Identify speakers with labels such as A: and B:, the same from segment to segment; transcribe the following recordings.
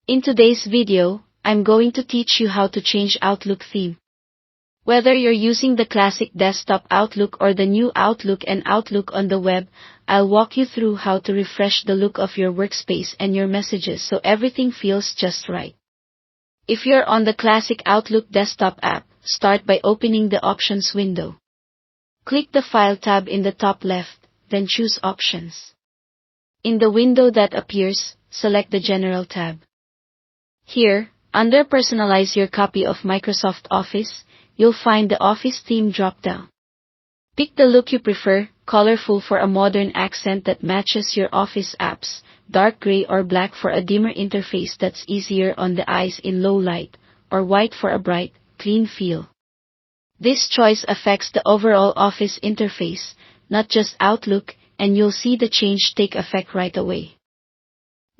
A: In today's video, I'm going to teach you how to change Outlook theme. Whether you're using the classic desktop Outlook or the new Outlook and Outlook on the web, I'll walk you through how to refresh the look of your workspace and your messages so everything feels just right. If you're on the classic Outlook desktop app, start by opening the Options window. Click the File tab in the top left, then choose Options. In the window that appears, select the General tab. Here, under Personalize your copy of Microsoft Office, you'll find the Office theme drop-down. Pick the look you prefer, colorful for a modern accent that matches your Office apps, dark gray or black for a dimmer interface that's easier on the eyes in low light, or white for a bright, clean feel. This choice affects the overall Office interface, not just Outlook, and you'll see the change take effect right away.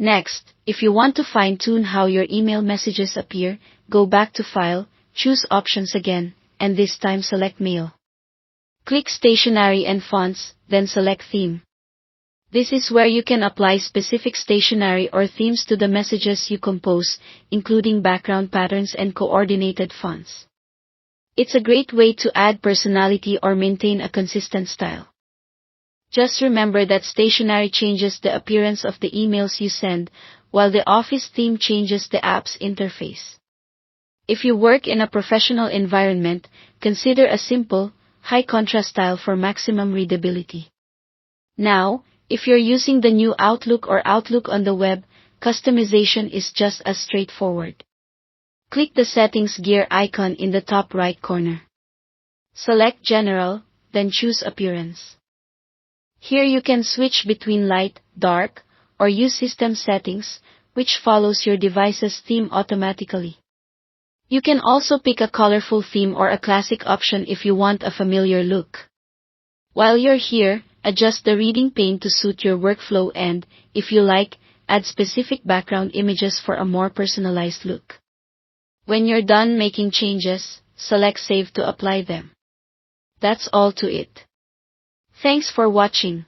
A: Next, if you want to fine-tune how your email messages appear, go back to File, choose Options again, and this time select Mail. Click Stationery and Fonts, then select Theme. This is where you can apply specific stationery or themes to the messages you compose, including background patterns and coordinated fonts. It's a great way to add personality or maintain a consistent style. Just remember that stationery changes the appearance of the emails you send, while the Office theme changes the app's interface. If you work in a professional environment, consider a simple, high-contrast style for maximum readability. Now, if you're using the new Outlook or Outlook on the web, customization is just as straightforward. Click the Settings gear icon in the top right corner. Select General, then choose Appearance. Here you can switch between light, dark, or use system settings, which follows your device's theme automatically. You can also pick a colorful theme or a classic option if you want a familiar look. While you're here, adjust the reading pane to suit your workflow and, if you like, add specific background images for a more personalized look. When you're done making changes, select Save to apply them. That's all to it. Thanks for watching.